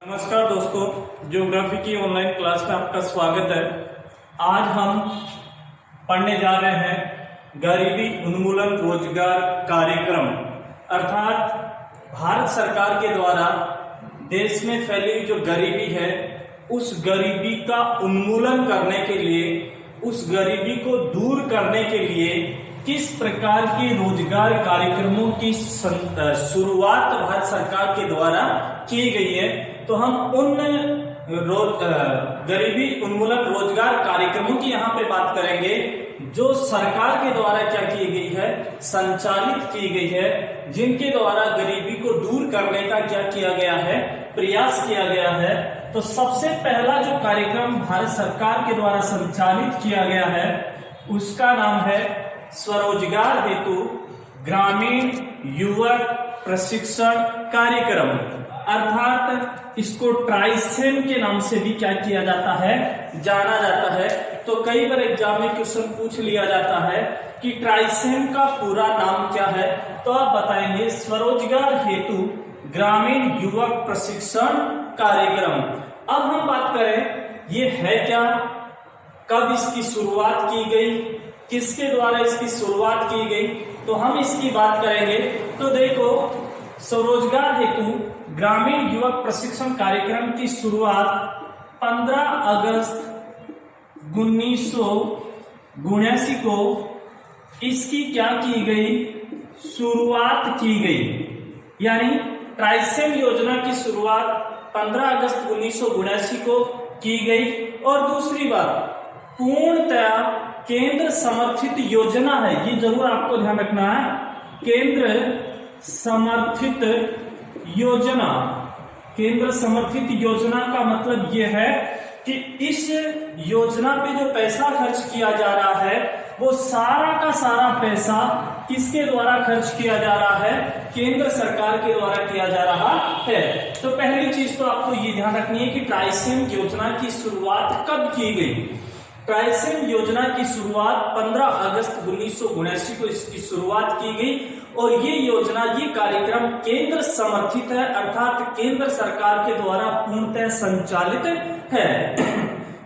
नमस्कार दोस्तों, ज्योग्राफी की ऑनलाइन क्लास में आपका स्वागत है। आज हम पढ़ने जा रहे हैं गरीबी उन्मूलन रोजगार कार्यक्रम, अर्थात भारत सरकार के द्वारा देश में फैली जो गरीबी है उस गरीबी का उन्मूलन करने के लिए, उस गरीबी को दूर करने के लिए किस प्रकार के रोजगार कार्यक्रमों की शुरुआत भारत सरकार के द्वारा की गई है। तो हम उन गरीबी उन्मूलन रोजगार कार्यक्रमों की यहाँ पे बात करेंगे जो सरकार के द्वारा क्या की गई है, संचालित की गई है, जिनके द्वारा गरीबी को दूर करने का क्या किया गया है, प्रयास किया गया है। तो सबसे पहला जो कार्यक्रम भारत सरकार के द्वारा संचालित किया गया है उसका नाम है स्वरोजगार हेतु ग्रामीण युवक प्रशिक्षण कार्यक्रम, अर्थात इसको ट्राइसेम के नाम से भी क्या किया जाता है, जाना जाता है। तो कई बार एग्जाम में क्वेश्चन पूछ लिया जाता है कि ट्राइसेम का पूरा नाम क्या है, तो आप बताएंगे स्वरोजगार हेतु ग्रामीण युवक प्रशिक्षण कार्यक्रम। अब हम बात करें ये है क्या, कब इसकी शुरुआत की गई, किसके द्वारा इसकी शुरुआत की गई, तो हम इसकी बात करेंगे। तो देखो, स्वरोजगार हेतु ग्रामीण युवक प्रशिक्षण कार्यक्रम की शुरुआत 15 अगस्त 1979 को इसकी क्या की गई, शुरुआत की गई। यानी ट्राइसेम योजना की शुरुआत 15 अगस्त 1979 को की गई। और दूसरी बात, पूर्णतया केंद्र समर्थित योजना है, ये जरूर आपको ध्यान रखना है, केंद्र समर्थित योजना। केंद्र समर्थित योजना का मतलब यह है कि इस योजना पे जो पैसा खर्च किया जा रहा है वो सारा का सारा पैसा किसके द्वारा खर्च किया जा रहा है, केंद्र सरकार के द्वारा किया जा रहा है। तो पहली चीज तो आपको ये ध्यान रखनी है कि ट्राइसेम योजना की शुरुआत कब की गई। ट्राइसेम योजना की शुरुआत 15 अगस्त 1979 को इसकी शुरुआत की गई और ये योजना, ये कार्यक्रम केंद्र समर्थित है, अर्थात केंद्र सरकार के द्वारा पूर्णतः संचालित है।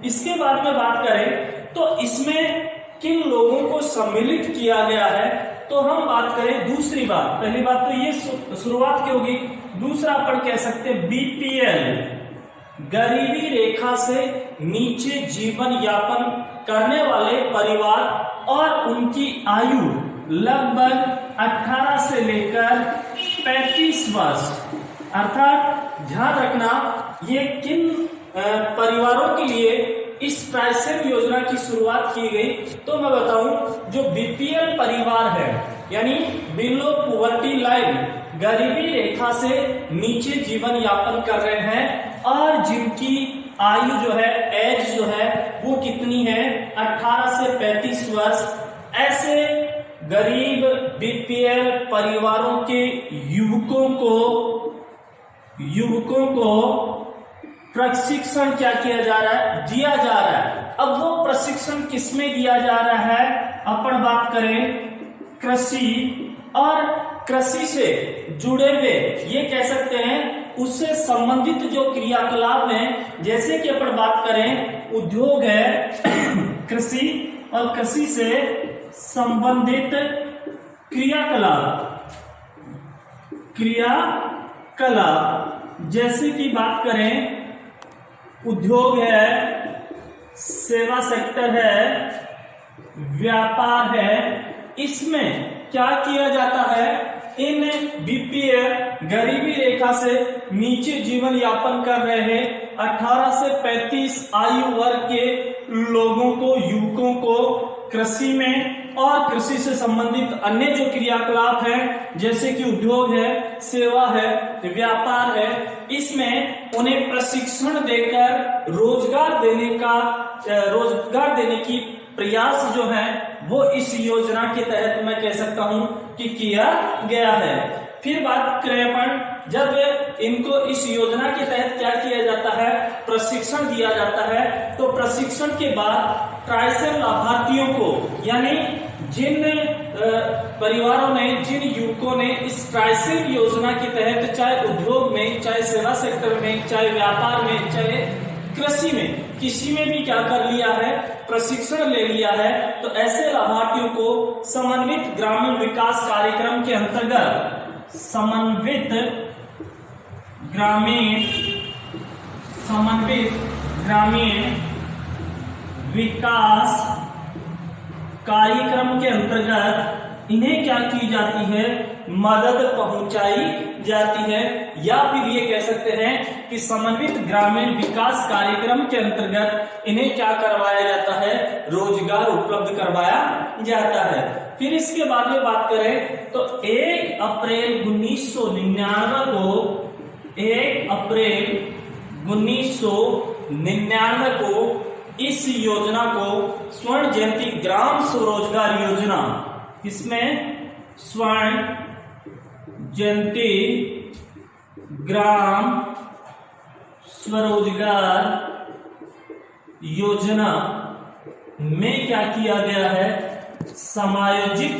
इसके बाद में बात करें तो इसमें किन लोगों को सम्मिलित किया गया है, तो हम बात करें दूसरी बात, पहली बात तो ये शुरुआत की होगी, दूसरा अपन कह सकते हैं बीपीएल, गरीबी रेखा से नीचे जीवन यापन करने वाले परिवार और उनकी आयु लगभग 18 से लेकर 35 वर्ष। अर्थात ध्यान रखना ये किन परिवारों के लिए इस ट्राइसेम योजना की शुरुआत की गई, तो मैं बताऊं जो बीपीएल परिवार है, यानी बिलो पॉवर्टी लाइन, गरीबी रेखा से नीचे जीवन यापन कर रहे हैं और जिनकी आयु जो है, एज जो है वो कितनी है, 18 से 35 वर्ष। ऐसे गरीब बीपीएल परिवारों के युवकों को प्रशिक्षण क्या किया जा रहा है, दिया जा रहा है। अब वो प्रशिक्षण किसमें दिया जा रहा है, अपन बात करें कृषि और कृषि से जुड़े हुए, ये कह सकते हैं उससे संबंधित जो क्रियाकलाप हैं, जैसे कि अपन बात करें उद्योग है, कृषि और कृषि से संबंधित क्रियाकलाप, जैसे कि बात करें उद्योग है, सेवा सेक्टर है, व्यापार है, इसमें क्या किया जाता है, इन बीपीएल गरीबी रेखा से नीचे जीवन यापन कर रहे हैं 18 से 35 आयु वर्ग के लोगों को, युवकों को कृषि में और कृषि से संबंधित अन्य जो क्रियाकलाप हैं, जैसे कि उद्योग है, सेवा है, व्यापार है, इसमें उन्हें प्रशिक्षण देकर रोजगार देने की प्रयास जो है वो इस योजना के तहत मैं कह सकता हूं कि किया गया है। फिर बात करें अपन, जब इनको इस योजना के तहत क्या किया जाता है, प्रशिक्षण दिया जाता है, तो प्रशिक्षण के बाद ट्राइसेम लाभार्थियों को, यानी जिन परिवारों ने, जिन युवकों ने इस ट्राइसेम योजना के तहत चाहे उद्योग में, चाहे सेवा सेक्टर में, चाहे व्यापार में, चाहे कृषि में, किसी में भी क्या कर लिया है, प्रशिक्षण ले लिया है, तो ऐसे लाभार्थियों को समन्वित ग्रामीण विकास कार्यक्रम के अंतर्गत समन्वित ग्रामीण विकास कार्यक्रम के अंतर्गत इन्हें क्या की जाती है, मदद पहुंचाई जाती है, या फिर ये कह सकते हैं कि समन्वित ग्रामीण विकास कार्यक्रम के अंतर्गत इन्हें क्या करवाया जाता है, रोजगार उपलब्ध करवाया जाता है। फिर इसके बाद में बात करें तो 1 अप्रैल 1999 को इस योजना को स्वर्ण जयंती ग्राम स्वरोजगार योजना, इसमें स्वर्ण जयंती ग्राम स्वरोजगार योजना में क्या किया गया है, समायोजित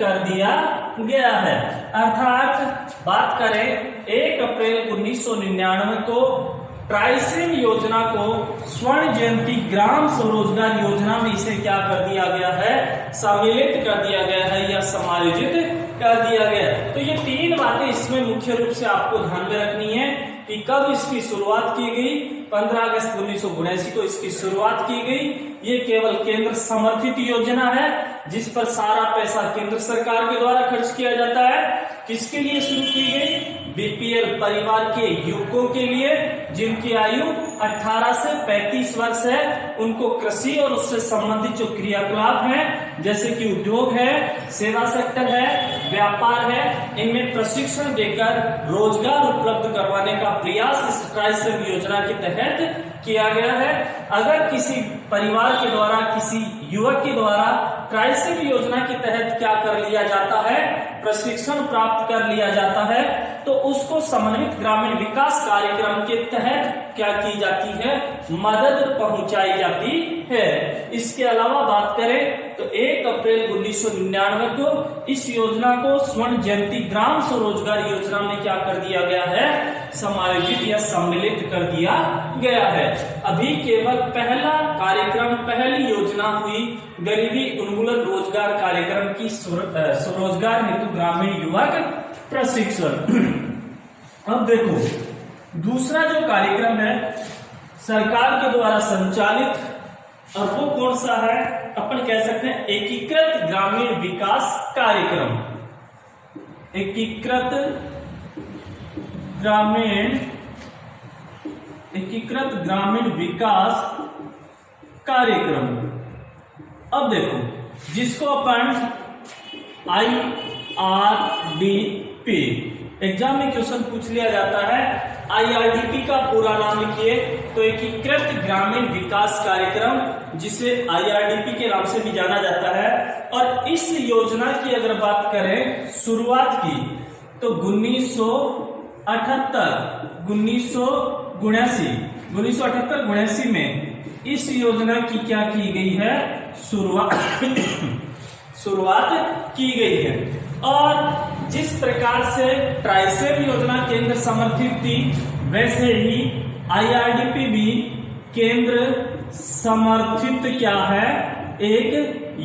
कर दिया गया है। अर्थात बात करें 1 अप्रैल 1999 को ट्राइसेम योजना को स्वर्ण जयंती ग्राम स्वरोजगार योजना में इसे क्या कर दिया गया है, सम्मिलित कर दिया गया है या समायोजित कर दिया गया। तो ये 3 बातें इसमें मुख्य रूप से आपको ध्यान में रखनी है कि कब इसकी शुरुआत की गई, 15 अगस्त 1979 को इसकी शुरुआत की गई। ये केवल केंद्र समर्थित योजना है जिस पर सारा पैसा केंद्र सरकार के द्वारा खर्च किया जाता है। किसके लिए शुरू की गई, बीपीएल परिवार के युवकों के लिए जिनकी आयु 18 से 35 वर्ष है, उनको कृषि और उससे संबंधित जो क्रियाकलाप हैं जैसे कि उद्योग है, सेवा सेक्टर है, व्यापार है, इनमें प्रशिक्षण देकर रोजगार उपलब्ध करवाने का प्रयास इस ट्राइसेम योजना के तहत किया गया है। अगर किसी परिवार के द्वारा, किसी युवक के द्वारा ट्राइसेम योजना के तहत क्या कर लिया जाता है, प्रशिक्षण प्राप्त कर लिया जाता है, तो उसको समन्वित ग्रामीण विकास कार्यक्रम के तहत क्या की जाती है, मदद पहुंचाई जाती है। इसके अलावा बात करें तो 1 अप्रैल 1999 को इस योजना को स्वर्ण जयंती ग्राम स्वरोजगार योजना में क्या कर दिया गया है, समायोजित या सम्मिलित कर दिया गया है। अभी केवल पहला कार्यक्रम, पहली योजना हुई गरीबी उन्मूलन रोजगार कार्यक्रम की स्वरोजगार हेतु ग्रामीण युवक प्रशिक्षण। अब देखो दूसरा जो कार्यक्रम है सरकार के द्वारा संचालित, और वो कौन सा है, अपन कह सकते हैं एकीकृत ग्रामीण विकास कार्यक्रम। एकीकृत ग्रामीण विकास कार्यक्रम। अब देखो जिसको अपन IRDP एग्जाम में क्वेश्चन पूछ लिया जाता है, IRDP का पूरा नाम लिखिए तो एकीकृत ग्रामीण विकास कार्यक्रम, जिसे IRDP के नाम से भी जाना जाता है। और इस योजना की अगर बात करें शुरुआत की तो 1978-79 में इस योजना की क्या की गई है, शुरुआत की गई है। और जिस प्रकार से ट्राइसेम योजना केंद्र समर्थित थी, वैसे ही IRDP भी केंद्र समर्थित क्या है, एक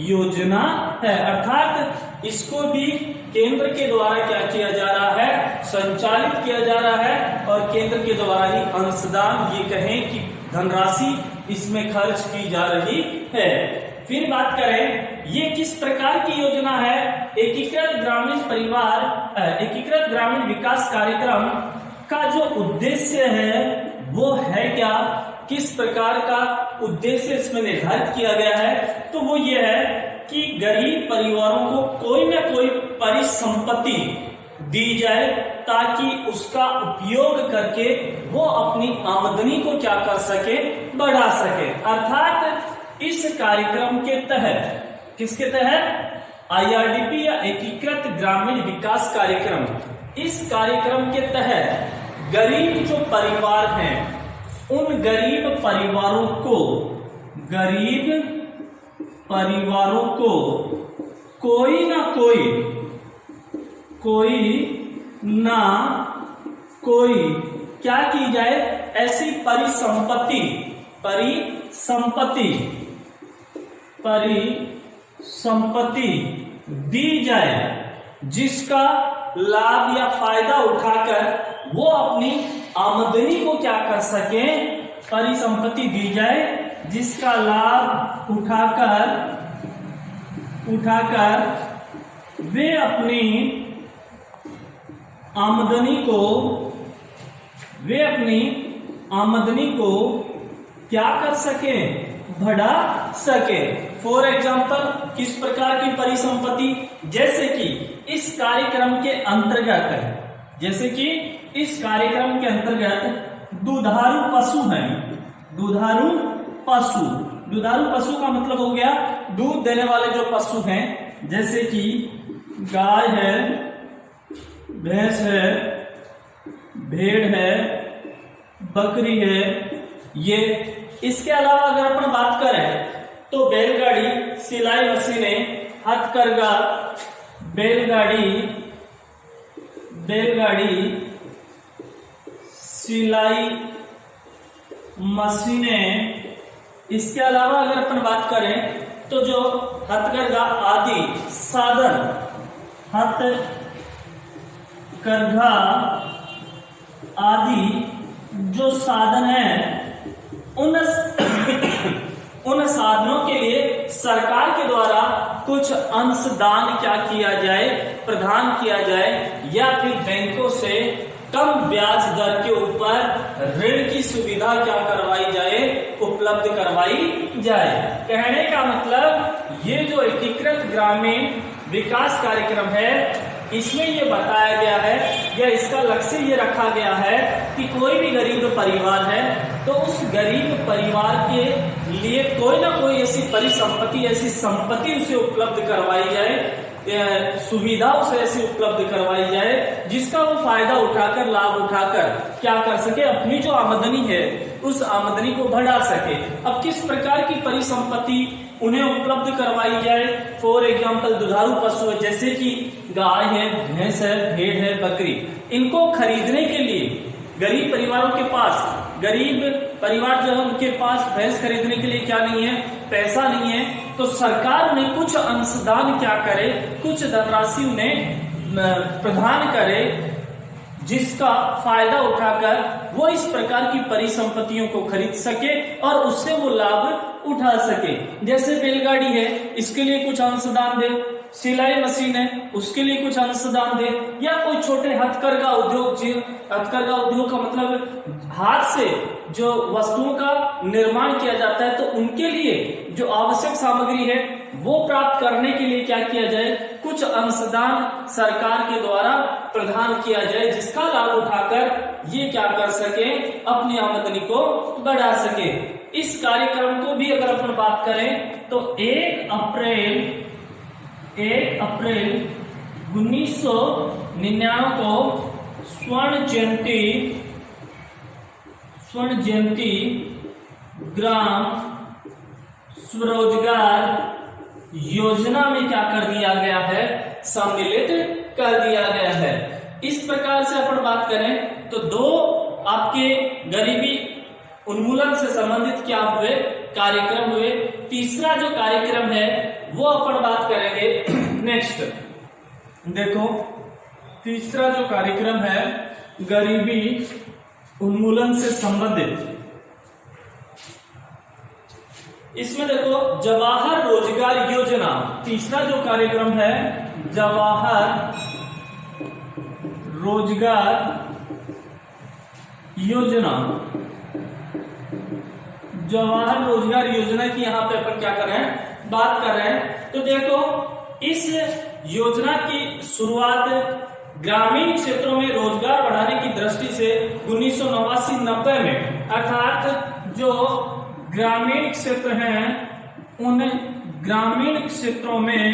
योजना है। अर्थात इसको भी केंद्र के द्वारा क्या किया जा रहा है, संचालित किया जा रहा है, और केंद्र के द्वारा ही अंशदान, ये कहें कि धनराशि इसमें खर्च की जा रही है। फिर बात करें ये किस प्रकार की योजना है, एकीकृत ग्रामीण विकास कार्यक्रम का जो उद्देश्य है वो है क्या, किस प्रकार का उद्देश्य इसमें निर्धारित किया गया है, तो वो ये है कि गरीब परिवारों को कोई न कोई परिसंपत्ति दी जाए ताकि उसका उपयोग करके वो अपनी आमदनी को क्या कर सके, बढ़ा सके। अर्थात इस कार्यक्रम के तहत, किसके तहत, IRDP या एकीकृत ग्रामीण विकास कार्यक्रम, इस कार्यक्रम के तहत गरीब जो परिवार हैं उन गरीब परिवारों को, गरीब परिवारों को कोई ना कोई क्या की जाए, ऐसी परिसंपत्ति दी जाए जिसका लाभ या फायदा उठाकर वो अपनी आमदनी को क्या कर सके। परिसंपत्ति दी जाए जिसका लाभ उठाकर वे अपनी आमदनी को क्या कर सके, बढ़ा सके। फॉर एग्जाम्पल, किस प्रकार की परिसंपत्ति, जैसे कि इस कार्यक्रम के अंतर्गत दुधारू पशु हैं। दुधारू पशु का मतलब हो गया दूध देने वाले जो पशु हैं, जैसे कि गाय है, भैंस है, भेड़ है, बकरी है। ये इसके अलावा अगर अपन बात करें तो बैलगाड़ी, सिलाई मशीनें, हथकरघा, बैलगाड़ी, सिलाई मशीनें। इसके अलावा अगर अपन बात करें तो जो हथकरघा आदि साधन, हथकरघा आदि जो साधन है, उन साधनों के लिए सरकार के द्वारा कुछ अंशदान क्या किया जाए, प्रदान किया जाए, या फिर बैंकों से कम ब्याज दर के ऊपर ऋण की सुविधा क्या करवाई जाए, उपलब्ध करवाई जाए। कहने का मतलब ये जो एकीकृत ग्रामीण विकास कार्यक्रम है, इसमें ये बताया गया है या इसका लक्ष्य ये रखा गया है कि कोई भी गरीब परिवार है तो उस गरीब परिवार के लिए कोई ना कोई ऐसी परिसंपत्ति, ऐसी संपत्ति उसे उपलब्ध करवाई जाए, सुविधा उसे ऐसी उपलब्ध करवाई जाए जिसका वो फायदा उठाकर, लाभ उठाकर क्या कर सके, अपनी जो आमदनी है उस आमदनी को बढ़ा सके। अब किस प्रकार की परिसंपत्ति उन्हें उपलब्ध करवाई जाए। फॉर एग्जाम्पल, दुधारू पशु है, जैसे कि गाय है, भैंस है, भेड़ है, बकरी। इनको खरीदने के लिए गरीब परिवारों के पास, गरीब परिवार जो है उनके पास भैंस खरीदने के लिए क्या नहीं है, पैसा नहीं है, तो सरकार उन्हें कुछ अंशदान क्या करे, कुछ धनराशि उन्हें प्रदान करे जिसका फायदा उठाकर वो इस प्रकार की परिसंपत्तियों को खरीद सके और उससे वो लाभ उठा सके। जैसे बैलगाड़ी है, इसके लिए कुछ अंशदान दे, सिलाई मशीन है, उसके लिए कुछ अंशदान दे, या कोई छोटे हथकरघा उद्योग, हथकरघा उद्योग का मतलब हाथ से जो वस्तुओं का निर्माण किया जाता है, तो उनके लिए जो आवश्यक सामग्री है वो प्राप्त करने के लिए क्या किया जाए, कुछ अंशदान सरकार के द्वारा प्रदान किया जाए जिसका लाभ उठाकर ये क्या कर सके, अपनी आमदनी को बढ़ा सके। इस कार्यक्रम को भी अगर अपन बात करें तो 1 अप्रैल 1999 को स्वर्ण जयंती ग्राम स्वरोजगार योजना में क्या कर दिया गया है, सम्मिलित कर दिया गया है। इस प्रकार से अपन बात करें तो 2 आपके गरीबी उन्मूलन से संबंधित क्या हुए, कार्यक्रम हुए। तीसरा जो कार्यक्रम है वो अपन बात करेंगे नेक्स्ट। देखो, तीसरा जो कार्यक्रम है गरीबी उन्मूलन से संबंधित, इसमें देखो जवाहर रोजगार योजना। तीसरा जो कार्यक्रम है जवाहर रोजगार योजना। जवाहर रोजगार योजना की यहाँ पे अपन क्या कर रहे हैं, बात कर रहे हैं। तो देखो, इस योजना की शुरुआत ग्रामीण क्षेत्रों में रोजगार बढ़ाने की दृष्टि से 1989-90 में, अर्थात जो ग्रामीण क्षेत्र हैं उन ग्रामीण क्षेत्रों में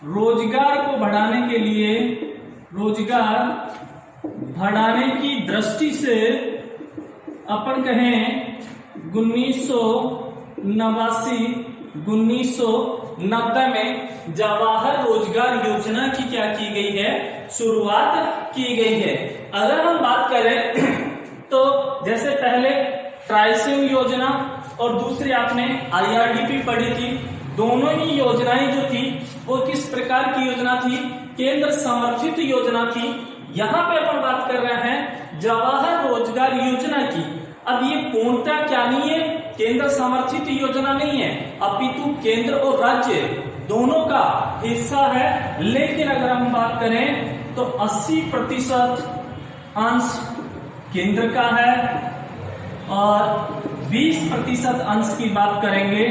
रोजगार को बढ़ाने के लिए, रोजगार बढ़ाने की दृष्टि से अपन कहें 1989 1990 में जवाहर रोजगार योजना की क्या की गई है, शुरुआत की गई है। अगर हम बात करें तो जैसे पहले ट्राइसिम योजना और दूसरी आपने IRDP पढ़ी थी, दोनों ही योजनाएं जो थी वो किस प्रकार की योजना थी, केंद्र समर्थित योजना थी। यहाँ पे अपन बात कर रहे हैं जवाहर रोजगार योजना की। अब ये पूर्णतः क्या नहीं है, केंद्र समर्थित योजना नहीं है, अपितु केंद्र और राज्य दोनों का हिस्सा है। लेकिन अगर हम बात करें तो 80% अंश केंद्र का है और 20% अंश की बात करेंगे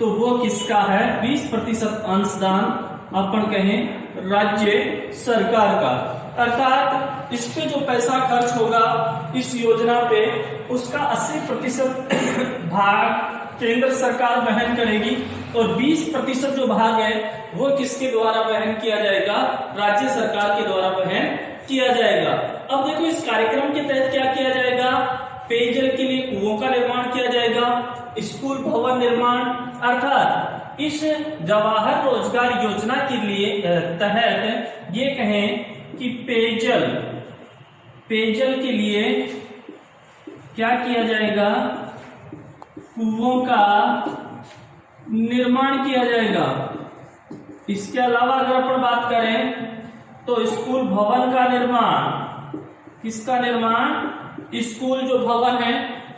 तो वो किसका है, 20% अंशदान अपन कहें राज्य सरकार का। अर्थात इस पे जो पैसा खर्च होगा इस योजना पे, उसका 80% भाग केंद्र सरकार वहन करेगी और 20% जो भाग है वो किसके द्वारा वहन किया जाएगा, राज्य सरकार के द्वारा वहन किया जाएगा। अब देखो इस कार्यक्रम के तहत क्या किया जाएगा, पेयजल के लिए कुओं का निर्माण किया जाएगा, स्कूल भवन निर्माण। अर्थात इस जवाहर रोजगार योजना के लिए तहत ये कहें कि पेयजल के लिए क्या किया जाएगा, कुओं का निर्माण किया जाएगा। इसके अलावा अगर अपन बात करें तो स्कूल भवन का निर्माण, किसका निर्माण, स्कूल जो भवन है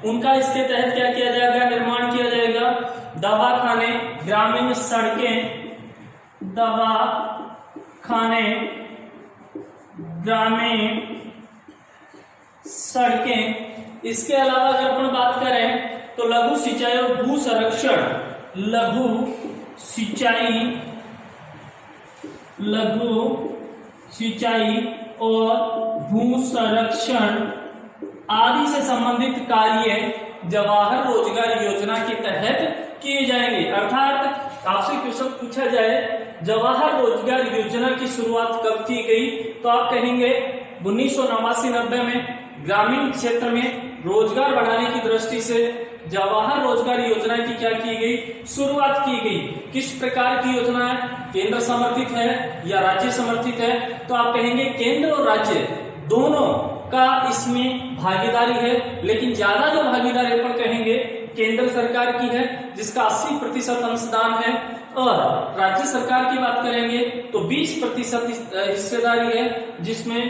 उनका इसके तहत क्या किया जाएगा, निर्माण किया जाएगा। दवाखाने, ग्रामीण सड़कें, दवाखाने, ग्रामीण सड़कें। इसके अलावा अगर अपन बात करें तो लघु सिंचाई और भू संरक्षण, लघु सिंचाई और भू संरक्षण आदि से संबंधित कार्य जवाहर रोजगार योजना के तहत किए जाएंगे। अर्थात आपसे क्वेश्चन पूछा जाए जवाहर रोजगार योजना की शुरुआत कब की गई, तो आप कहेंगे 1989-90 में ग्रामीण क्षेत्र में रोजगार बढ़ाने की दृष्टि से जवाहर रोजगार योजना की क्या की गई, शुरुआत की गई। किस प्रकार की योजना है, केंद्र समर्थित है या राज्य समर्थित है, तो आप कहेंगे केंद्र और राज्य दोनों का इसमें भागीदारी है। लेकिन ज्यादा जो भागीदारी अपन कहेंगे केंद्र सरकार की है जिसका 80% अंशदान है, और राज्य सरकार की बात करेंगे तो 20% हिस्सेदारी है जिसमें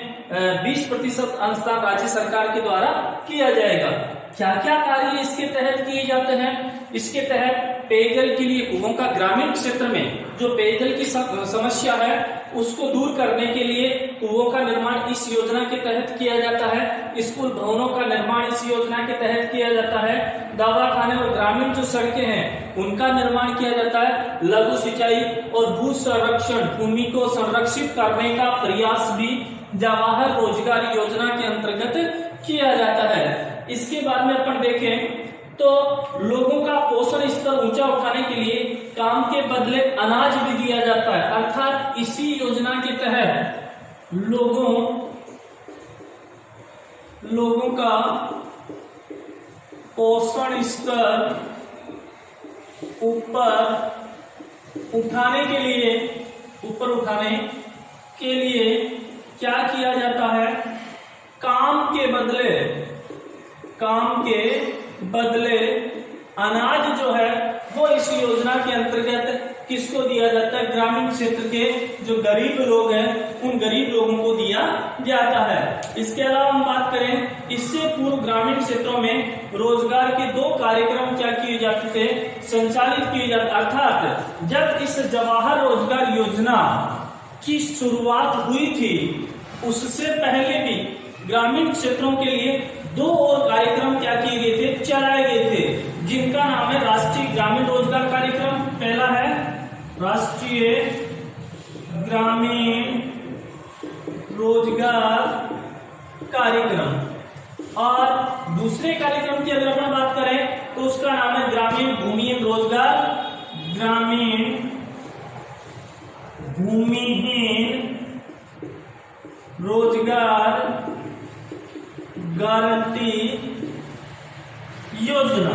20% अंशदान राज्य सरकार के द्वारा किया जाएगा। क्या क्या कार्य इसके तहत किए जाते हैं, इसके तहत पेयजल के लिए कुओं का, ग्रामीण क्षेत्र में जो पेयजल की समस्या है उसको दूर करने के लिए कुओं का निर्माण इस योजना के तहत किया जाता है। स्कूल भवनों का निर्माण इस योजना के तहत किया जाता है। दवाखाने और ग्रामीण जो सड़कें हैं उनका निर्माण किया जाता है। लघु सिंचाई और भू संरक्षण, भूमि को संरक्षित करने का प्रयास भी जवाहर रोजगार योजना के अंतर्गत किया जाता है। इसके बाद में अपन देखें तो लोगों का पोषण स्तर ऊंचा उठाने के लिए काम के बदले अनाज भी दिया जाता है। अर्थात इसी योजना के तहत लोगों का पोषण स्तर ऊपर उठाने के लिए क्या किया जाता है, काम के बदले अनाज जो है वो इस योजना के अंतर्गत किसको दिया जाता है, ग्रामीण क्षेत्र के जो गरीब लोग हैं उन गरीब लोगों को दिया जाता है। इसके अलावा हम बात करें इससे पूर्व ग्रामीण क्षेत्रों में रोजगार के 2 कार्यक्रम क्या किए जाते थे, संचालित किए जाते। अर्थात जब इस जवाहर रोजगार योजना की शुरुआत हुई थी उससे पहले भी ग्रामीण क्षेत्रों के लिए 2 और कार्यक्रम क्या किए गए थे, चलाए गए थे, जिनका नाम है राष्ट्रीय ग्रामीण रोजगार कार्यक्रम। पहला है राष्ट्रीय ग्रामीण रोजगार कार्यक्रम और दूसरे कार्यक्रम की अगर अपन बात करें तो उसका नाम है ग्रामीण भूमिहीन रोजगार गारंटी योजना।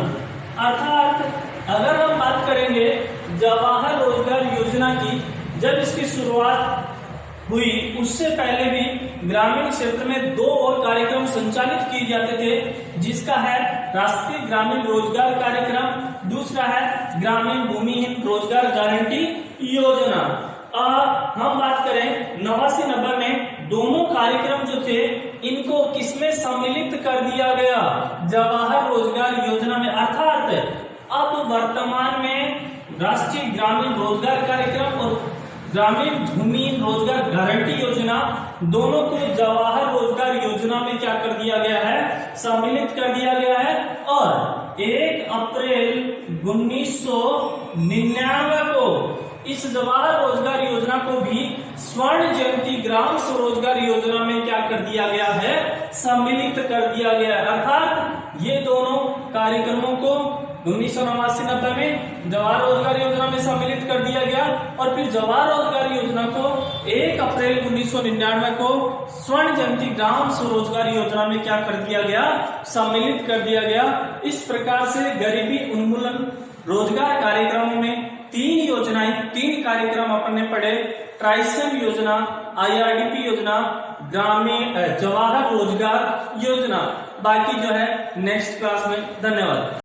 अर्थात अगर हम बात करेंगे जवाहर रोजगार योजना की जब इसकी शुरुआत हुई उससे पहले भी ग्रामीण क्षेत्र में 2 और कार्यक्रम संचालित किए जाते थे, जिसका है राष्ट्रीय ग्रामीण रोजगार कार्यक्रम, दूसरा है ग्रामीण भूमिहीन रोजगार गारंटी योजना। हम बात करें 89-90 में दोनों कार्यक्रम जो थे इनको किसमें सम्मिलित कर दिया गया, जवाहर रोजगार योजना में। अर्थात अब वर्तमान में राष्ट्रीय ग्रामीण रोजगार कार्यक्रम और ग्रामीण भूमिहीन रोजगार गारंटी योजना दोनों को जवाहर रोजगार योजना में क्या कर दिया गया है, सम्मिलित कर दिया गया है। और 1 अप्रैल 1999 को इस जवाहर रोजगार योजना को भी स्वर्ण जयंती ग्राम स्वरोजगार योजना में क्या कर दिया गया है, सम्मिलित कर दिया गया। अर्थात ये दोनों कार्यक्रमों को 1989-90 में जवाहर रोजगार योजना में सम्मिलित कर दिया गया और फिर जवाहर रोजगार योजना को 1 अप्रैल 1999 को स्वर्ण जयंती ग्राम स्वरोजगार योजना में क्या कर दिया गया, सम्मिलित कर दिया गया। इस प्रकार से गरीबी उन्मूलन रोजगार कार्यक्रमों में 3 योजनाएं, 3 कार्यक्रम अपन ने पढ़े, ट्राइसेम योजना, IRDP योजना, ग्रामीण जवाहर रोजगार योजना। बाकी जो है नेक्स्ट क्लास में। धन्यवाद।